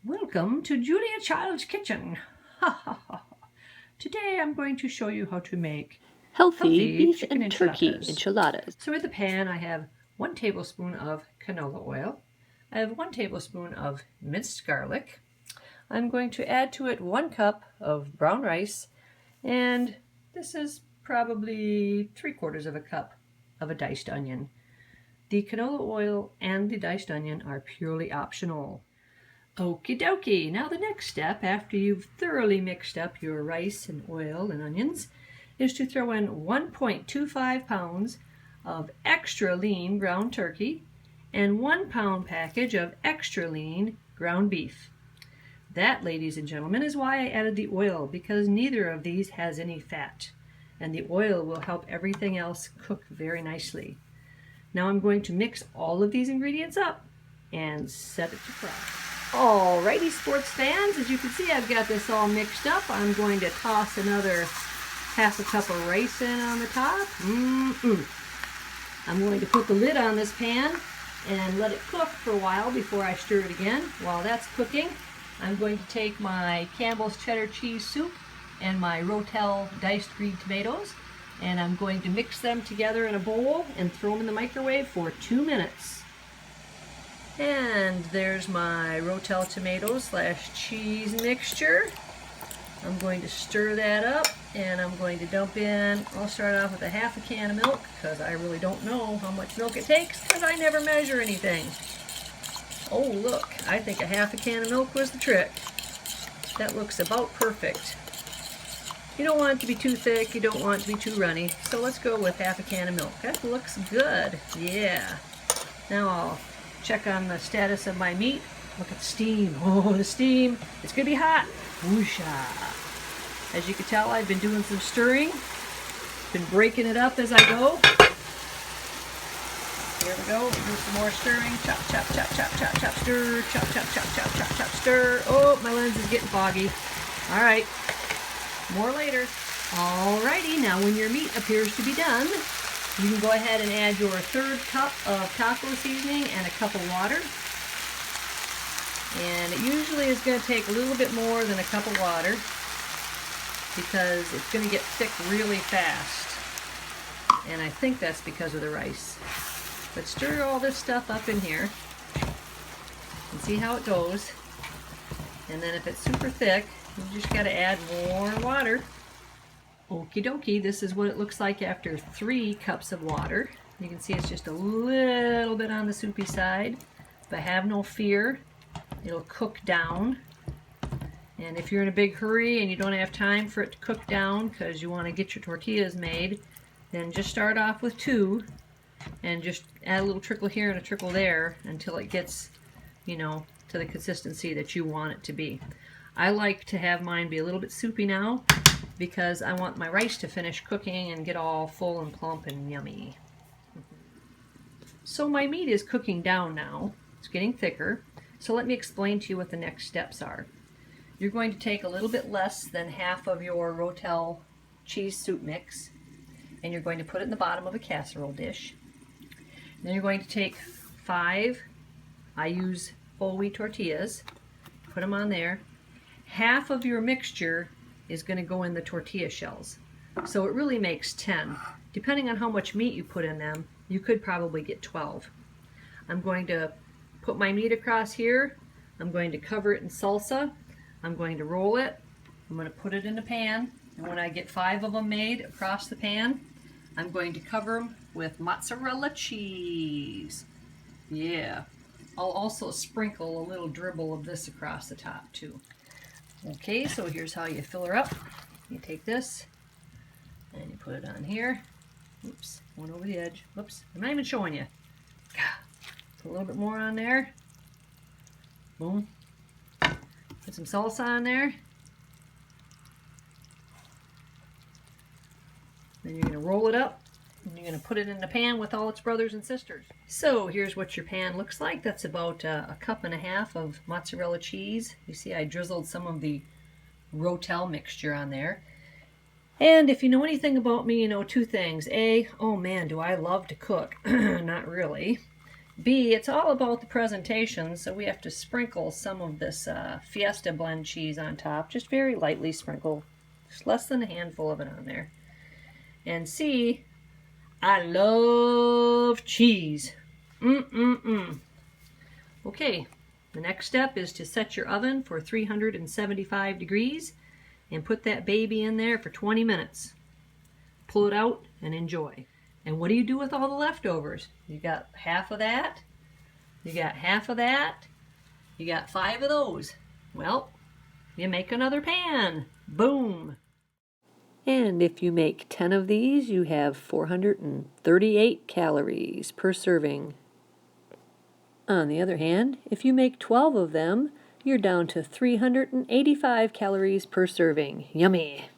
Welcome to Julia Child's Kitchen. Today I'm going to show you how to make Healthy beef chicken and turkey enchiladas. enchiladas. So in the pan I have 1 tablespoon of canola oil. I have 1 tablespoon of minced garlic. I'm going to add to it 1 cup of brown rice, and this is probably 3/4 of a cup of a diced onion. The canola oil and the diced onion are purely optional. Okie dokie. Now the next step, after you've thoroughly mixed up your rice and oil and onions, is to throw in 1.25 pounds of extra lean ground turkey and 1 pound package of extra lean ground beef. That, ladies and gentlemen, is why I added the oil, because neither of these has any fat, and the oil will help everything else cook very nicely. Now I'm going to mix all of these ingredients up and set it to fry. Alrighty, sports fans, as you can see, I've got this all mixed up. I'm going to toss another half a cup of rice in on the top. I'm going to put the lid on this pan and let it cook for a while before I stir it again. While that's cooking, I'm going to take my Campbell's cheddar cheese soup and my Rotel diced green tomatoes, and I'm going to mix them together in a bowl and throw them in the microwave for 2 minutes. And there's my Rotel tomatoes / cheese mixture. I'm going to stir that up, and I'm going to dump in, I'll start off with a half a can of milk, because I really don't know how much milk it takes, because I never measure anything. Oh look, I think a half a can of milk was the trick. That looks about perfect. You don't want it to be too thick, you don't want it to be too runny, so let's go with half a can of milk. That looks good, yeah. Now I'll check on the status of my meat. Look at the steam. Oh, the steam. It's going to be hot. Whoosha. As you can tell, I've been doing some stirring. Been breaking it up as I go. Here we go. Do some more stirring. Chop, chop, chop, chop, chop, chop, stir. Chop, chop, chop, chop, chop, chop, stir. Oh, my lens is getting foggy. All right. More later. Alrighty, now when your meat appears to be done, you can go ahead and add your 1/3 cup of taco seasoning and a cup of water. And it usually is going to take a little bit more than a cup of water, because it's going to get thick really fast. And I think that's because of the rice. But stir all this stuff up in here and see how it goes. And then if it's super thick, you just got to add more water. Okie dokie, this is what it looks like after 3 cups of water. You can see it's just a little bit on the soupy side, but have no fear, it'll cook down. And if you're in a big hurry and you don't have time for it to cook down because you want to get your tortillas made, then just start off with 2 and just add a little trickle here and a trickle there until it gets, you know, to the consistency that you want it to be. I like to have mine be a little bit soupy now, because I want my rice to finish cooking and get all full and plump and yummy. So my meat is cooking down now. It's getting thicker. So let me explain to you what the next steps are. You're going to take a little bit less than half of your Rotel cheese soup mix, and you're going to put it in the bottom of a casserole dish. Then you're going to take 5, I use whole wheat tortillas, put them on there. Half of your mixture is going to go in the tortilla shells. So it really makes 10. Depending on how much meat you put in them, you could probably get 12. I'm going to put my meat across here. I'm going to cover it in salsa. I'm going to roll it. I'm going to put it in the pan. And when I get 5 of them made across the pan, I'm going to cover them with mozzarella cheese. Yeah. I'll also sprinkle a little dribble of this across the top too. Okay, so here's how you fill her up. You take this and you put it on here. Oops, went over the edge. Whoops, I'm not even showing you. Put a little bit more on there. Boom. Put some salsa on there. Then you're going to roll it up, and you're going to put it in the pan with all its brothers and sisters. So here's what your pan looks like. That's about a cup and a half of mozzarella cheese. You see I drizzled some of the Rotel mixture on there. And if you know anything about me, you know 2 things. A, oh man, do I love to cook. Not really. B, it's all about the presentation, so we have to sprinkle some of this Fiesta blend cheese on top. Just very lightly sprinkle, just less than a handful of it on there. And C, I love cheese. Okay, the next step is to set your oven for 375 degrees and put that baby in there for 20 minutes. Pull it out and enjoy. And what do you do with all the leftovers? You got half of that, you got half of that, you got 5 of those. Well, you make another pan. Boom! And if you make 10 of these, you have 438 calories per serving. On the other hand, if you make 12 of them, you're down to 385 calories per serving. Yummy!